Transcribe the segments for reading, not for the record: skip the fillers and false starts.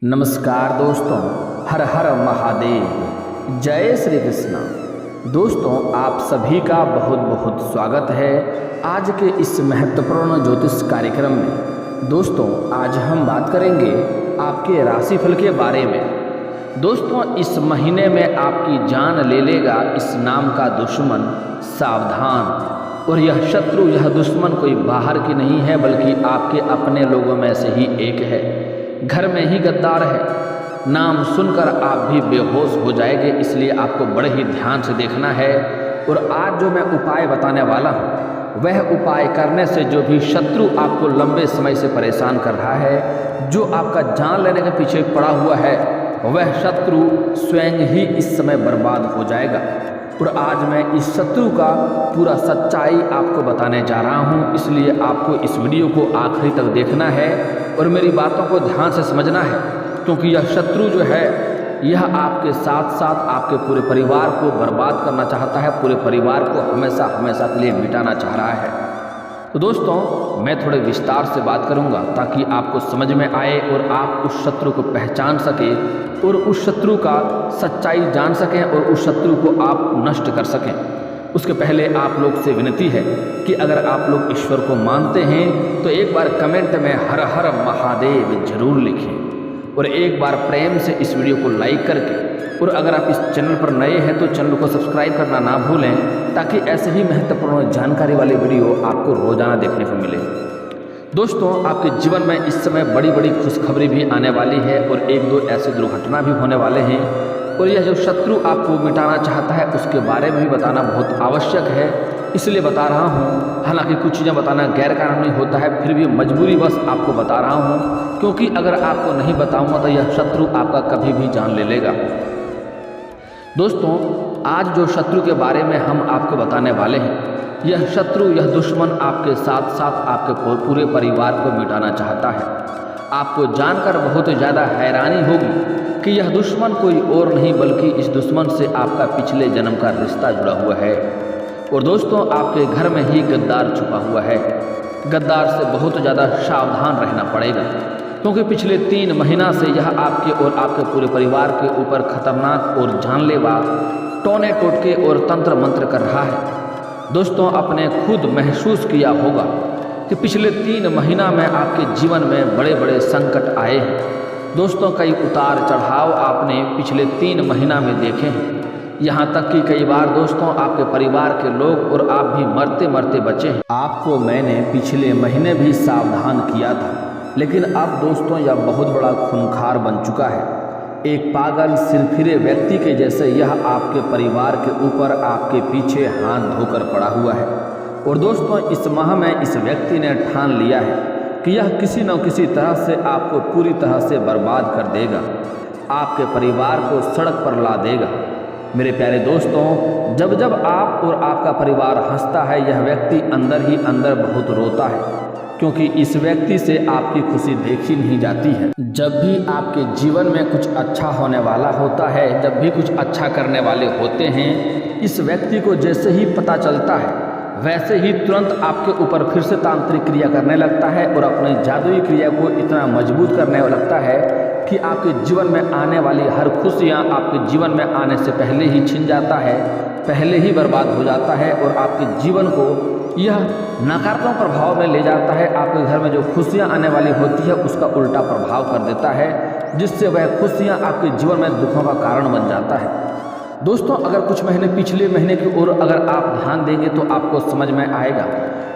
नमस्कार दोस्तों, हर हर महादेव, जय श्री कृष्ण। दोस्तों, आप सभी का बहुत बहुत स्वागत है आज के इस महत्वपूर्ण ज्योतिष कार्यक्रम में। दोस्तों, आज हम बात करेंगे आपके राशिफल के बारे में। दोस्तों, इस महीने में आपकी जान ले लेगा इस नाम का दुश्मन, सावधान। और यह शत्रु, यह दुश्मन कोई बाहर की नहीं है बल्कि आपके अपने लोगों में से ही एक है। घर में ही गद्दार है। नाम सुनकर आप भी बेहोश हो जाएंगे, इसलिए आपको बड़े ही ध्यान से देखना है। और आज जो मैं उपाय बताने वाला हूँ, वह उपाय करने से जो भी शत्रु आपको लंबे समय से परेशान कर रहा है, जो आपका जान लेने के पीछे पड़ा हुआ है, वह शत्रु स्वयं ही इस समय बर्बाद हो जाएगा। और आज मैं इस शत्रु का पूरा सच्चाई आपको बताने जा रहा हूँ, इसलिए आपको इस वीडियो को आखिरी तक देखना है और मेरी बातों को ध्यान से समझना है, क्योंकि यह शत्रु जो है, यह आपके साथ साथ आपके पूरे परिवार को बर्बाद करना चाहता है, पूरे परिवार को हमेशा हमेशा के लिए मिटाना चाह रहा है। तो दोस्तों, मैं थोड़े विस्तार से बात करूंगा ताकि आपको समझ में आए और आप उस शत्रु को पहचान सके और उस शत्रु का सच्चाई जान सकें और उस शत्रु को आप नष्ट कर सकें। उसके पहले आप लोग से विनती है कि अगर आप लोग ईश्वर को मानते हैं तो एक बार कमेंट में हर हर महादेव जरूर लिखें और एक बार प्रेम से इस वीडियो को लाइक करके, और अगर आप इस चैनल पर नए हैं तो चैनल को सब्सक्राइब करना ना भूलें, ताकि ऐसे ही महत्वपूर्ण जानकारी वाले वीडियो आपको रोजाना देखने को मिले। दोस्तों, आपके जीवन में इस समय बड़ी बड़ी खुशखबरी भी आने वाली है और एक दो ऐसे दुर्घटना भी होने वाले हैं। और यह जो शत्रु आपको मिटाना चाहता है उसके बारे में भी बताना बहुत आवश्यक है, इसलिए बता रहा हूँ। हालांकि कुछ चीज़ें बताना गैर कानूनी होता है, फिर भी मजबूरी बस आपको बता रहा हूँ, क्योंकि अगर आपको नहीं बताऊँगा तो यह शत्रु आपका कभी भी जान ले लेगा। दोस्तों, आज जो शत्रु के बारे में हम आपको बताने वाले हैं, यह शत्रु, यह दुश्मन आपके साथ साथ आपके पूरे परिवार को मिटाना चाहता है। आपको जानकर बहुत ज़्यादा हैरानी होगी कि यह दुश्मन कोई और नहीं बल्कि इस दुश्मन से आपका पिछले जन्म का रिश्ता जुड़ा हुआ है। और दोस्तों, आपके घर में ही गद्दार छुपा हुआ है। गद्दार से बहुत ज़्यादा सावधान रहना पड़ेगा, क्योंकि पिछले 3 महीना से यह आपके और आपके पूरे परिवार के ऊपर खतरनाक और जानलेवा टोने टोटके और तंत्र मंत्र कर रहा है। दोस्तों, आपने खुद महसूस किया होगा कि पिछले 3 महीना में आपके जीवन में बड़े बड़े संकट आए हैं। दोस्तों, कई उतार चढ़ाव आपने पिछले 3 महीना में देखे हैं। यहाँ तक कि कई बार दोस्तों आपके परिवार के लोग और आप भी मरते मरते बचे हैं। आपको मैंने पिछले महीने भी सावधान किया था, लेकिन अब दोस्तों यह बहुत बड़ा खूंखार बन चुका है। एक पागल सिरफिरे व्यक्ति के जैसे यह आपके परिवार के ऊपर आपके पीछे हाथ धोकर पड़ा हुआ है। और दोस्तों, इस माह में इस व्यक्ति ने ठान लिया है कि यह किसी न किसी तरह से आपको पूरी तरह से बर्बाद कर देगा, आपके परिवार को सड़क पर ला देगा। मेरे प्यारे दोस्तों, जब जब आप और आपका परिवार हंसता है, यह व्यक्ति अंदर ही अंदर बहुत रोता है, क्योंकि इस व्यक्ति से आपकी खुशी देखी नहीं जाती है। जब भी आपके जीवन में कुछ अच्छा होने वाला होता है, जब भी कुछ अच्छा करने वाले होते हैं, इस व्यक्ति को जैसे ही पता चलता है, वैसे ही तुरंत आपके ऊपर फिर से तांत्रिक क्रिया करने लगता है और अपनी जादुई क्रिया को इतना मजबूत करने लगता है कि आपके जीवन में आने वाली हर खुशियाँ आपके जीवन में आने से पहले ही छिन जाता है, पहले ही बर्बाद हो जाता है और आपके जीवन को यह नकारात्मक प्रभाव में ले जाता है। आपके घर में जो खुशियाँ आने वाली होती है उसका उल्टा प्रभाव कर देता है, जिससे वह खुशियाँ आपके जीवन में दुखों का कारण बन जाता है। दोस्तों, अगर कुछ महीने पिछले महीने की ओर अगर आप ध्यान देंगे तो आपको समझ में आएगा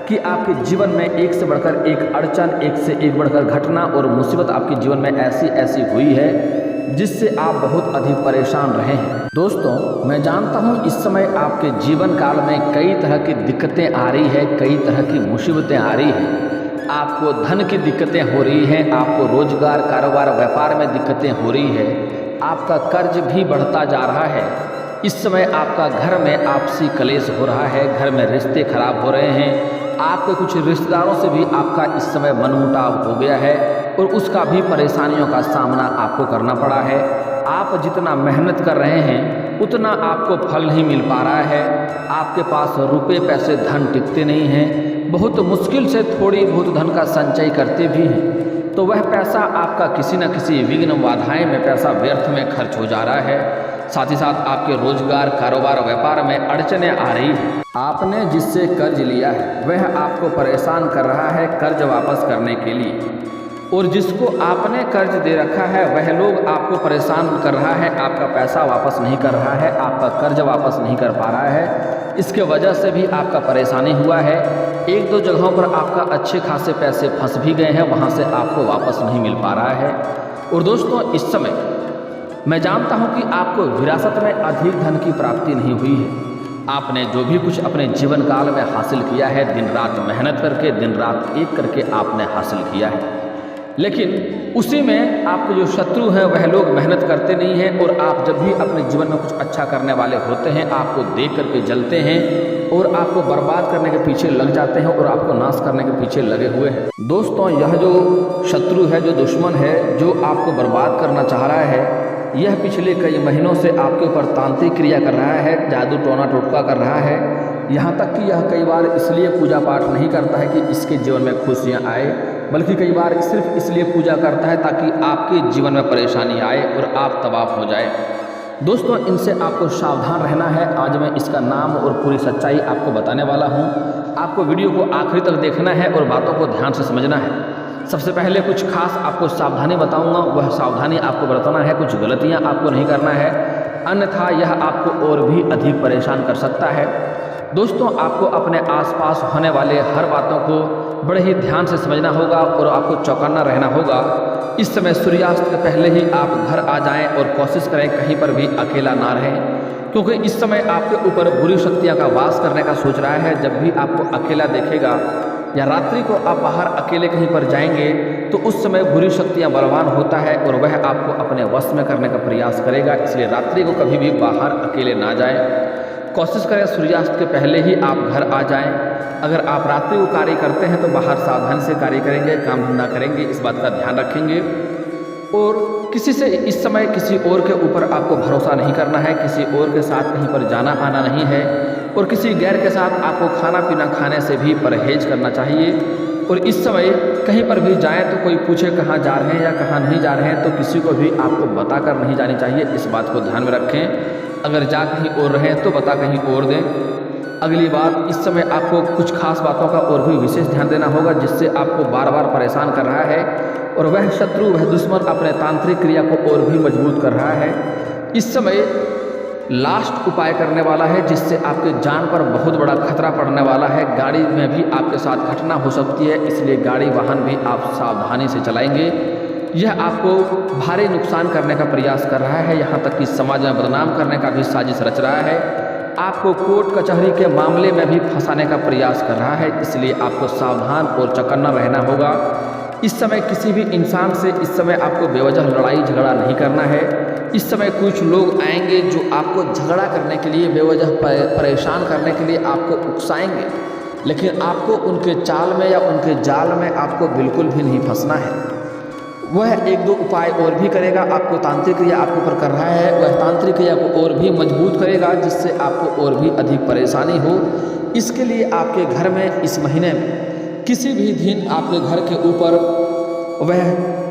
कि आपके जीवन में एक से बढ़कर एक अड़चन, एक से एक बढ़कर घटना और मुसीबत आपके जीवन में ऐसी ऐसी हुई है जिससे आप बहुत अधिक परेशान रहे हैं। दोस्तों, मैं जानता हूँ इस समय आपके जीवन काल में कई तरह की दिक्कतें आ रही है, कई तरह की मुसीबतें आ रही हैं। आपको धन की दिक्कतें हो रही हैं, आपको रोजगार, कारोबार, व्यापार में दिक्कतें हो रही है, आपका कर्ज भी बढ़ता जा रहा है। इस समय आपका घर में आपसी कलेश हो रहा है, घर में रिश्ते खराब हो रहे हैं, आपके कुछ रिश्तेदारों से भी आपका इस समय मनमुटाव हो गया है और उसका भी परेशानियों का सामना आपको करना पड़ा है। आप जितना मेहनत कर रहे हैं उतना आपको फल नहीं मिल पा रहा है। आपके पास रुपए पैसे धन टिकते नहीं हैं, बहुत मुश्किल से थोड़ी बहुत धन का संचय करते भी हैं, तो वह पैसा आपका किसी न किसी विघ्न बाधाएं में पैसा व्यर्थ में खर्च हो जा रहा है। साथ ही साथ आपके रोजगार, कारोबार, व्यापार में अड़चने आ रही है। आपने जिससे कर्ज लिया है वह आपको परेशान कर रहा है कर्ज वापस करने के लिए, और जिसको आपने कर्ज दे रखा है वह लोग आपको परेशान कर रहा है, आपका पैसा वापस नहीं कर रहा है, आपका कर्ज वापस नहीं कर पा रहा है। इसके वजह से भी आपका परेशानी हुआ है। एक दो जगहों पर आपका अच्छे खासे पैसे फंस भी गए हैं, वहाँ से आपको वापस नहीं मिल पा रहा है। और दोस्तों, इस समय मैं जानता हूँ कि आपको विरासत में अधिक धन की प्राप्ति नहीं हुई है। आपने जो भी कुछ अपने जीवन काल में हासिल किया है, दिन रात मेहनत करके, दिन रात एक करके आपने हासिल किया है, लेकिन उसी में आपके जो शत्रु हैं वह लोग मेहनत करते नहीं हैं, और आप जब भी अपने जीवन में कुछ अच्छा करने वाले होते हैं आपको देख करके जलते हैं और आपको बर्बाद करने के पीछे लग जाते हैं और आपको नाश करने के पीछे लगे हुए हैं। दोस्तों, यह जो शत्रु है, जो दुश्मन है, जो आपको बर्बाद करना चाह रहा है, यह पिछले कई महीनों से आपके ऊपर तांत्रिक क्रिया कर रहा है, जादू टोना टोटका कर रहा है। यहाँ तक कि यह कई बार इसलिए पूजा पाठ नहीं करता है कि इसके जीवन में खुशियाँ आए, बल्कि कई बार सिर्फ इसलिए पूजा करता है ताकि आपके जीवन में परेशानी आए और आप तबाह हो जाए। दोस्तों, इनसे आपको सावधान रहना है। आज मैं इसका नाम और पूरी सच्चाई आपको बताने वाला हूँ। आपको वीडियो को आखिरी तक देखना है और बातों को ध्यान से समझना है। सबसे पहले कुछ खास आपको सावधानी बताऊंगा, वह सावधानी आपको बरतना है, कुछ गलतियां आपको नहीं करना है, अन्यथा यह आपको और भी अधिक परेशान कर सकता है। दोस्तों, आपको अपने आसपास होने वाले हर बातों को बड़े ही ध्यान से समझना होगा और आपको चौकन्ना रहना होगा। इस समय सूर्यास्त के पहले ही आप घर आ जाएं और कोशिश करें कहीं पर भी अकेला ना रहें, क्योंकि इस समय आपके ऊपर बुरी शक्तियाँ का वास करने का सोच रहा है। जब भी आपको अकेला देखेगा या रात्रि को आप बाहर अकेले कहीं पर जाएंगे तो उस समय बुरी शक्तियाँ बलवान होता है और वह आपको अपने वश में करने का प्रयास करेगा। इसलिए रात्रि को कभी भी बाहर अकेले ना जाएं। कोशिश करें सूर्यास्त के पहले ही आप घर आ जाएं। अगर आप रात्रि को कार्य करते हैं तो बाहर सावधानी से कार्य करेंगे, काम धंधा करेंगे, इस बात का ध्यान रखेंगे। और किसी से इस समय किसी और के ऊपर आपको भरोसा नहीं करना है, किसी और के साथ कहीं पर जाना आना नहीं है, और किसी गैर के साथ आपको खाना पीना खाने से भी परहेज करना चाहिए। और इस समय कहीं पर भी जाएं तो कोई पूछे कहाँ जा रहे हैं या कहाँ नहीं जा रहे हैं तो किसी को भी आपको बताकर नहीं जानी चाहिए, इस बात को ध्यान में रखें। अगर जा कहीं और रहे हैं तो बता कहीं और दें। अगली बात, इस समय आपको कुछ खास बातों का और भी विशेष ध्यान देना होगा जिससे आपको बार बार परेशान कर रहा है, और वह शत्रु, वह दुश्मन अपने तांत्रिक क्रिया को और भी मजबूत कर रहा है। इस समय लास्ट उपाय करने वाला है जिससे आपके जान पर बहुत बड़ा खतरा पड़ने वाला है। गाड़ी में भी आपके साथ घटना हो सकती है, इसलिए गाड़ी वाहन भी आप सावधानी से चलाएंगे। यह आपको भारी नुकसान करने का प्रयास कर रहा है, यहाँ तक कि समाज में बदनाम करने का भी साजिश रच रहा है। आपको कोर्ट कचहरी के मामले में भी फंसाने का प्रयास कर रहा है, इसलिए आपको सावधान और चौकन्ना रहना होगा। इस समय किसी भी इंसान से इस समय आपको बेवजह लड़ाई झगड़ा नहीं करना है। इस समय कुछ लोग आएंगे जो आपको झगड़ा करने के लिए, बेवजह परेशान करने के लिए आपको उकसाएंगे, लेकिन आपको उनके चाल में या उनके जाल में आपको बिल्कुल भी नहीं फंसना है। वह एक दो उपाय और भी करेगा, आपको तांत्रिक क्रिया आपके ऊपर कर रहा है, वह तांत्रिक क्रिया को और भी मजबूत करेगा जिससे आपको और भी अधिक परेशानी हो। इसके लिए आपके घर में इस महीने में किसी भी दिन आपके घर के ऊपर वह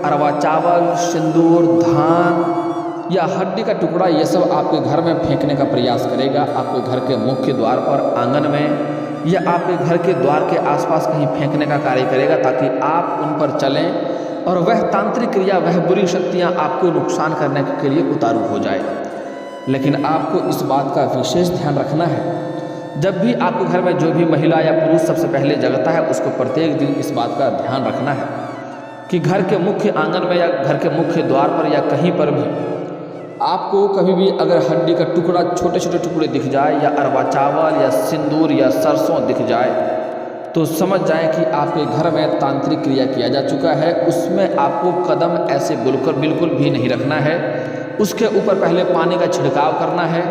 अरवा चावल, सिंदूर, धान या हड्डी का टुकड़ा, ये सब आपके घर में फेंकने का प्रयास करेगा। आपके घर के मुख्य द्वार पर, आंगन में या आपके घर के द्वार के आसपास कहीं फेंकने का कार्य करेगा ताकि आप उन पर चलें और वह तांत्रिक क्रिया, वह बुरी शक्तियाँ आपको नुकसान करने के लिए उतारू हो जाए। लेकिन आपको इस बात का विशेष ध्यान रखना है, जब भी आपके घर में जो भी महिला या पुरुष सबसे पहले जगता है उसको प्रत्येक दिन इस बात का ध्यान रखना है कि घर के मुख्य आंगन में या घर के मुख्य द्वार पर या कहीं पर भी आपको कभी भी अगर हड्डी का टुकड़ा, छोटे छोटे टुकड़े दिख जाए या अरवा चावल या सिंदूर या सरसों दिख जाए तो समझ जाएं कि आपके घर में तांत्रिक क्रिया किया जा चुका है। उसमें आपको कदम ऐसे बिल्कुल भी नहीं रखना है। उसके ऊपर पहले पानी का छिड़काव करना है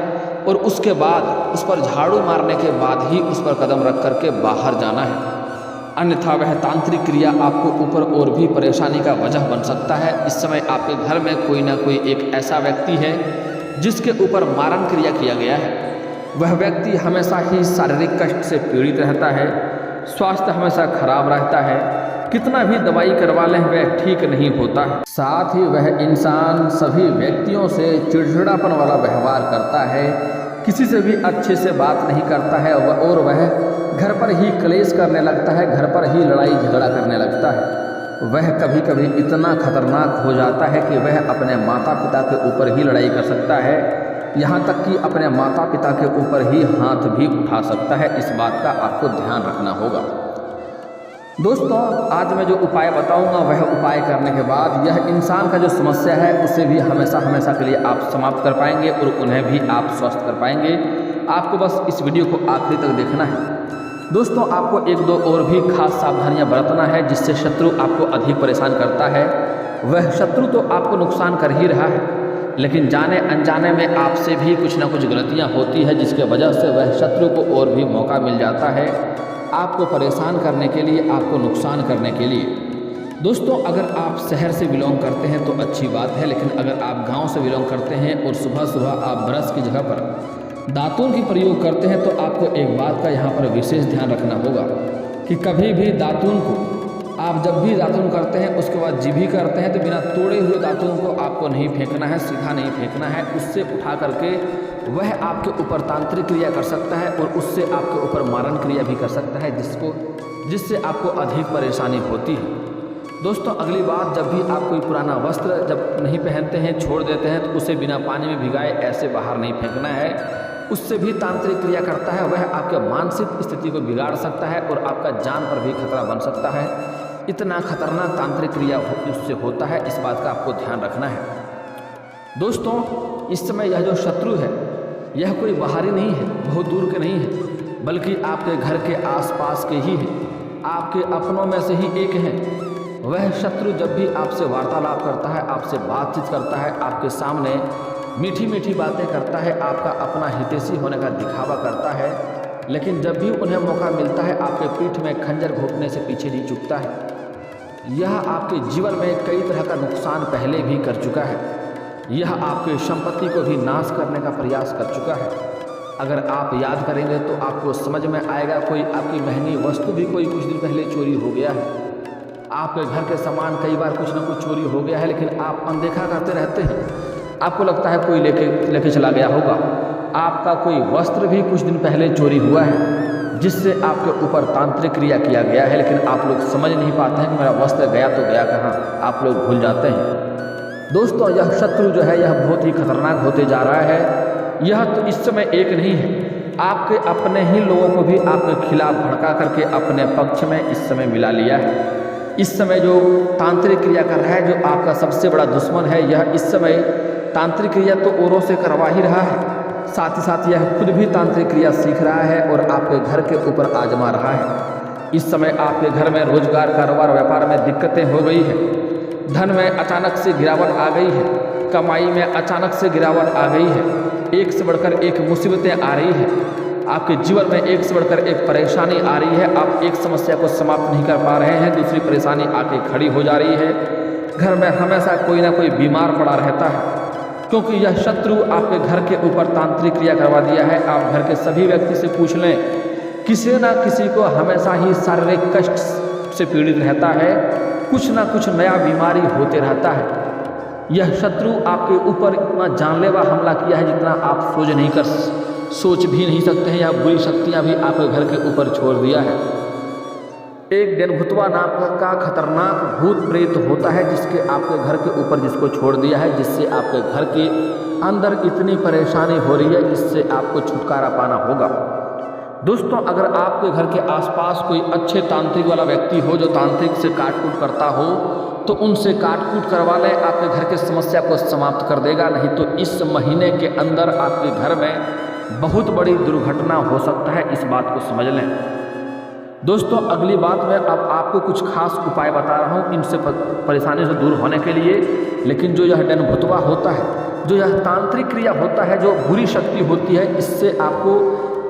और उसके बाद उस पर झाड़ू मारने के बाद ही उस पर कदम रख करके बाहर जाना है, अन्यथा वह तांत्रिक क्रिया आपको ऊपर और भी परेशानी का वजह बन सकता है। इस समय आपके घर में कोई ना कोई एक ऐसा व्यक्ति है जिसके ऊपर मारण क्रिया किया गया है। वह व्यक्ति हमेशा ही शारीरिक कष्ट से पीड़ित रहता है, स्वास्थ्य हमेशा खराब रहता है, कितना भी दवाई करवा लें वह ठीक नहीं होता है। साथ ही वह इंसान सभी व्यक्तियों से चिड़चिड़ापन वाला व्यवहार करता है, किसी से भी अच्छे से बात नहीं करता है और वह घर पर ही क्लेश करने लगता है, घर पर ही लड़ाई झगड़ा करने लगता है। वह कभी कभी इतना खतरनाक हो जाता है कि वह अपने माता पिता के ऊपर ही लड़ाई कर सकता है, यहाँ तक कि अपने माता पिता के ऊपर ही हाथ भी उठा सकता है। इस बात का आपको ध्यान रखना होगा। दोस्तों, आज मैं जो उपाय बताऊंगा वह उपाय करने के बाद यह इंसान का जो समस्या है उसे भी हमेशा हमेशा के लिए आप समाप्त कर पाएंगे और उन्हें भी आप स्वस्थ कर पाएंगे। आपको बस इस वीडियो को आखिरी तक देखना है। दोस्तों, आपको एक दो और भी खास सावधानियां बरतना है जिससे शत्रु आपको अधिक परेशान करता है। वह शत्रु तो आपको नुकसान कर ही रहा है, लेकिन जाने अनजाने में आपसे भी कुछ ना कुछ गलतियां होती है जिसके वजह से वह शत्रु को और भी मौका मिल जाता है आपको परेशान करने के लिए, आपको नुकसान करने के लिए। दोस्तों, अगर आप शहर से बिलोंग करते हैं तो अच्छी बात है, लेकिन अगर आप गांव से बिलोंग करते हैं और सुबह सुबह आप ब्रश की जगह पर दातुन की प्रयोग करते हैं तो आपको एक बात का यहाँ पर विशेष ध्यान रखना होगा कि कभी भी दातुन को आप जब भी दातुन करते हैं उसके बाद जीभी करते हैं तो बिना तोड़े हुए दातुन को आपको नहीं फेंकना है, सीधा नहीं फेंकना है। उससे उठा करके वह आपके ऊपर तांत्रिक क्रिया कर सकता है और उससे आपके ऊपर मारण क्रिया भी कर सकता है जिससे आपको अधिक परेशानी होती है। दोस्तों, अगली बात, जब भी आप कोई पुराना वस्त्र जब नहीं पहनते हैं, छोड़ देते हैं, तो उसे बिना पानी में भिगाए ऐसे बाहर नहीं फेंकना है। उससे भी तांत्रिक क्रिया करता है, वह आपके मानसिक स्थिति को बिगाड़ सकता है और आपका जान पर भी खतरा बन सकता है। इतना खतरनाक तांत्रिक क्रिया उससे होता है, इस बात का आपको ध्यान रखना है। दोस्तों, इस समय यह जो शत्रु है यह कोई बाहरी नहीं है, बहुत दूर के नहीं है, बल्कि आपके घर के आसपास के ही है, आपके अपनों में से ही एक है। वह शत्रु जब भी आपसे वार्तालाप करता है, आपसे बातचीत करता है, आपके सामने मीठी मीठी बातें करता है, आपका अपना हितैषी होने का दिखावा करता है, लेकिन जब भी उन्हें मौका मिलता है आपके पीठ में खंजर घोंपने से पीछे नहीं चुकता है। यह आपके जीवन में कई तरह का नुकसान पहले भी कर चुका है। यह आपके संपत्ति को भी नाश करने का प्रयास कर चुका है। अगर आप याद करेंगे तो आपको समझ में आएगा, कोई आपकी महंगी वस्तु भी कोई कुछ दिन पहले चोरी हो गया है। आपके घर के सामान कई बार कुछ न कुछ चोरी हो गया है, लेकिन आप अनदेखा करते रहते हैं। आपको लगता है कोई लेके चला गया होगा। आपका कोई वस्त्र भी कुछ दिन पहले चोरी हुआ है जिससे आपके ऊपर तांत्रिक क्रिया किया गया है, लेकिन आप लोग समझ नहीं पाते हैं कि मेरा वस्त्र गया तो गया कहाँ, आप लोग भूल जाते हैं। दोस्तों, यह शत्रु जो है यह बहुत ही खतरनाक होते जा रहा है। यह तो इस समय एक नहीं है, आपके अपने ही लोगों को भी आपके खिलाफ भड़का करके अपने पक्ष में इस समय मिला लिया है। इस समय जो तांत्रिक क्रिया कर रहा है, जो आपका सबसे बड़ा दुश्मन है, यह इस समय तांत्रिक क्रिया तो औरों से करवा ही रहा है, साथ ही साथ यह खुद भी तांत्रिक क्रिया सीख रहा है और आपके घर के ऊपर आजमा रहा है। इस समय आपके घर में रोजगार, कारोबार, व्यापार में दिक्कतें हो गई है, धन में अचानक से गिरावट आ गई है, कमाई में अचानक से गिरावट आ गई है, एक से बढ़कर एक मुसीबतें आ रही है, आपके जीवन में एक से बढ़कर एक परेशानी आ रही है। आप एक समस्या को समाप्त नहीं कर पा रहे हैं, दूसरी परेशानी आके खड़ी हो जा रही है। घर में हमेशा कोई ना कोई बीमार पड़ा रहता है, क्योंकि यह शत्रु आपके घर के ऊपर तांत्रिक क्रिया करवा दिया है। आप घर के सभी व्यक्ति से पूछ लें, किसी न किसी को हमेशा ही शारीरिक कष्ट से पीड़ित रहता है, कुछ ना कुछ नया बीमारी होते रहता है। यह शत्रु आपके ऊपर इतना जानलेवा हमला किया है जितना आप सोच भी नहीं सकते हैं। यह बुरी शक्तियाँ भी आपके घर के ऊपर छोड़ दिया है। एक डेनभुतवा नाम का खतरनाक भूत प्रेत होता है जिसके आपके घर के ऊपर जिसको छोड़ दिया है, जिससे आपके घर के अंदर इतनी परेशानी हो रही है, इससे आपको छुटकारा पाना होगा। दोस्तों, अगर आपके घर के आसपास कोई अच्छे तांत्रिक वाला व्यक्ति हो जो तांत्रिक से काट-कूट करता हो तो उनसे काट-कूट करवा लें, आपके घर की समस्या को समाप्त कर देगा। नहीं तो इस महीने के अंदर आपके घर में बहुत बड़ी दुर्घटना हो सकता है, इस बात को समझ लें। दोस्तों, अगली बात मैं अब आपको कुछ खास उपाय बता रहा हूँ इनसे परेशानी से दूर होने के लिए। लेकिन जो यह डेनभुतवा होता है, जो यह तांत्रिक क्रिया होता है, जो बुरी शक्ति होती है, इससे आपको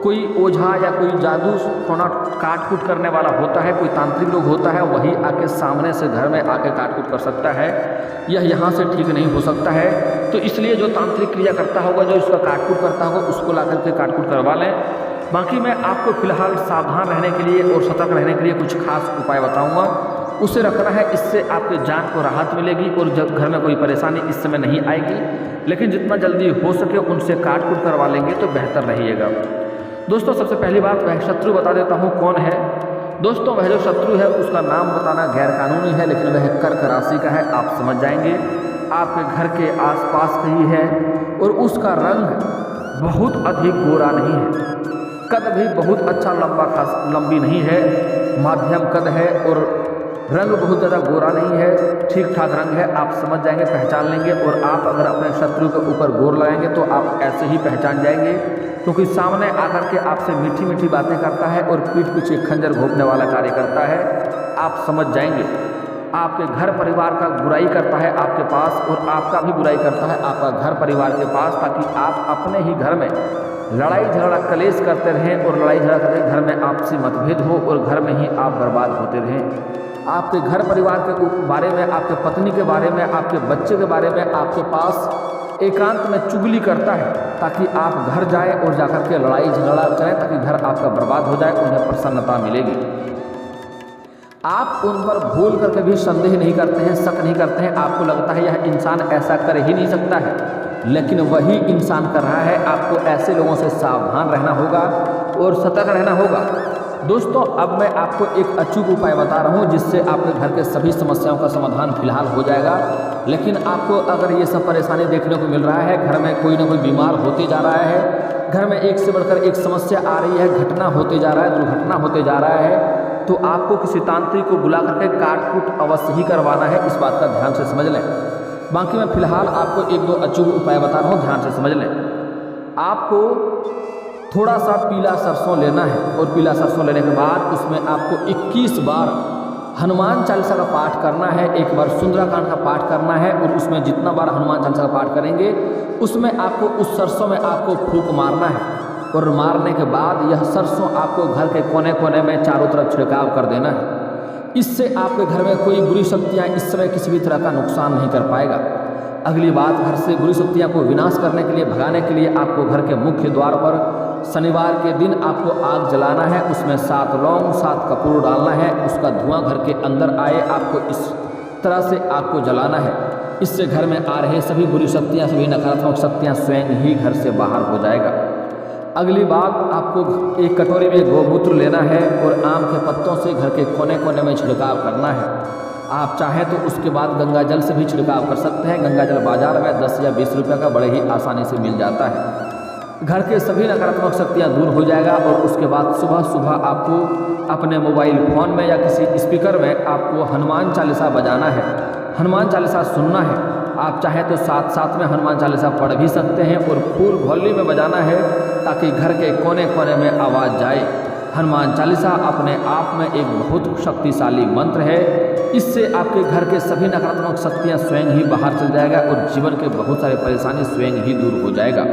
कोई ओझा या कोई जादू टोना काट-कूट करने वाला होता है, कोई तांत्रिक लोग होता है, वही आके सामने से घर में आके काट-कूट कर सकता है। यह यहाँ से ठीक नहीं हो सकता है। तो इसलिए जो तांत्रिक क्रिया करता होगा, जो इसका काट-कूट करता होगा, उसको ला करके काट-कूट करवा लें। बाकी मैं आपको फिलहाल सावधान रहने के लिए और सतर्क रहने के लिए कुछ खास उपाय बताऊंगा। उसे रखना है। इससे आपके जान को राहत मिलेगी और जब घर में कोई परेशानी इस समय नहीं आएगी। लेकिन जितना जल्दी हो सके उनसे काट कूट करवा लेंगे तो बेहतर रहिएगा। दोस्तों सबसे पहली बात वह शत्रु बता देता हूँ कौन है। दोस्तों वह जो शत्रु है उसका नाम बताना गैर कानूनी है, लेकिन वह कर्क राशि का है। आप समझ जाएंगे, आपके घर के आसपास कहीं है और उसका रंग बहुत अधिक गोरा नहीं है, कद भी बहुत अच्छा लंबी नहीं है, माध्यम कद है और रंग बहुत ज़्यादा गोरा नहीं है, ठीक ठाक रंग है। आप समझ जाएंगे, पहचान लेंगे। और आप अगर अपने शत्रु के ऊपर गोर लगाएंगे तो आप ऐसे ही पहचान जाएंगे, क्योंकि सामने आकर के आपसे मीठी मीठी बातें करता है और पीठ पीछे खंजर घोंपने वाला कार्य करता है। आप समझ जाएंगे, आपके घर परिवार का बुराई करता है आपके पास और आपका भी बुराई करता है आपका घर परिवार के पास, ताकि आप अपने ही घर में लड़ाई झगड़ा कलेश करते रहें और लड़ाई झगड़ा करके घर में आपसी मतभेद हो और घर में ही आप बर्बाद होते रहें। आपके घर परिवार के बारे में, आपके पत्नी के बारे में, आपके बच्चे के बारे में आपके पास एकांत में चुगली करता है, ताकि आप घर जाएं और जाकर के लड़ाई झगड़ा करें, ताकि घर आपका बर्बाद हो जाए, उन्हें प्रसन्नता मिलेगी। आप उन पर भूल करके भी संदेह नहीं करते हैं, शक नहीं करते हैं। आपको लगता है यह इंसान ऐसा कर ही नहीं सकता है, लेकिन वही इंसान कर रहा है। आपको ऐसे लोगों से सावधान रहना होगा और सतर्क रहना होगा। दोस्तों अब मैं आपको एक अचूक उपाय बता रहा हूँ, जिससे आपके घर के सभी समस्याओं का समाधान फिलहाल हो जाएगा। लेकिन आपको अगर ये सब परेशानी देखने को मिल रहा है, घर में कोई ना कोई बीमार होते जा रहा है, घर में एक से बढ़कर एक समस्या आ रही है, घटना होते जा रहा है, दुर्घटना होते जा रहा है, तो आपको किसी तांत्रिक को बुला करके काट कूट अवश्य ही करवाना है। इस बात का ध्यान से समझ लें। बाकी मैं फिलहाल आपको एक दो अचूक उपाय बता रहा हूँ, ध्यान से समझ लें। आपको थोड़ा सा पीला सरसों लेना है और पीला सरसों लेने के बाद उसमें आपको 21 बार हनुमान चालीसा का पाठ करना है, एक बार सुंदराकांड का पाठ करना है। और उसमें जितना बार हनुमान चालीसा का पाठ करेंगे उसमें आपको उस सरसों में आपको फूंक मारना है और मारने के बाद यह सरसों आपको घर के कोने कोने में चारों तरफ छिड़काव कर देना है। इससे आपके घर में कोई बुरी शक्तियाँ इस समय किसी भी तरह का नुकसान नहीं कर पाएगा। अगली बात, घर से बुरी शक्तियाँ को विनाश करने के लिए, भगाने के लिए आपको घर के मुख्य द्वार पर शनिवार के दिन आपको आग जलाना है। उसमें 7 लौंग 7 कपूर डालना है, उसका धुआं घर के अंदर आए, आपको इस तरह से आग को जलाना है। इससे घर में आ रहे सभी बुरी शक्तियाँ, सभी नकारात्मक शक्तियाँ स्वयं ही घर से बाहर हो जाएगा। अगली बात, आपको एक कटोरी में गोमूत्र लेना है और आम के पत्तों से घर के कोने कोने में छिड़काव करना है। आप चाहें तो उसके बाद गंगा जल से भी छिड़काव कर सकते हैं। गंगा जल बाजार में 10 या 20 रुपये का बड़े ही आसानी से मिल जाता है। घर के सभी नकारात्मक शक्तियाँ दूर हो जाएगा। और उसके बाद सुबह सुबह आपको अपने मोबाइल फ़ोन में या किसी स्पीकर में आपको हनुमान चालीसा बजाना है, हनुमान चालीसा सुनना है। आप चाहें तो साथ साथ में हनुमान चालीसा पढ़ भी सकते हैं और फुल वॉल्यूम में बजाना है, ताकि घर के कोने कोने में आवाज़ जाए। हनुमान चालीसा अपने आप में एक बहुत शक्तिशाली मंत्र है। इससे आपके घर के सभी नकारात्मक शक्तियाँ स्वयं ही बाहर चल जाएगा और जीवन के बहुत सारे परेशानी स्वयं ही दूर हो जाएगा।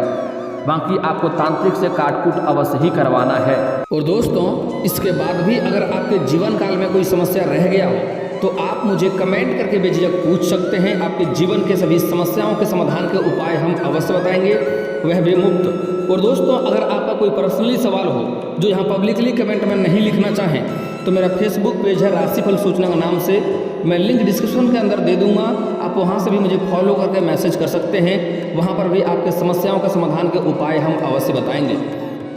बाकी आपको तांत्रिक से काटकूट अवश्य ही करवाना है। और दोस्तों इसके बाद भी अगर आपके जीवन काल में कोई समस्या रह गया हो तो आप मुझे कमेंट करके बेझिझक पूछ सकते हैं। आपके जीवन के सभी समस्याओं के समाधान के उपाय हम अवश्य बताएंगे, वह भी मुफ्त। और दोस्तों अगर आपका कोई पर्सनली सवाल हो जो यहाँ पब्लिकली कमेंट में नहीं लिखना चाहें तो मेरा फेसबुक पेज है राशिफल सूचना के नाम से, मैं लिंक डिस्क्रिप्शन के अंदर दे दूंगा। आप वहाँ से भी मुझे फॉलो करके मैसेज कर सकते हैं। वहाँ पर भी आपके समस्याओं का समाधान के उपाय हम अवश्य बताएंगे।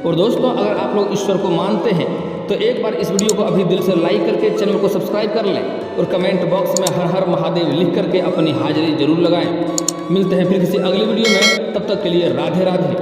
और दोस्तों अगर आप लोग ईश्वर को मानते हैं तो एक बार इस वीडियो को अभी दिल से लाइक करके चैनल को सब्सक्राइब कर लें और कमेंट बॉक्स में हर हर महादेव लिख करके अपनी हाजिरी जरूर लगाएं। मिलते हैं फिर किसी अगली वीडियो में, तब तक के लिए राधे राधे।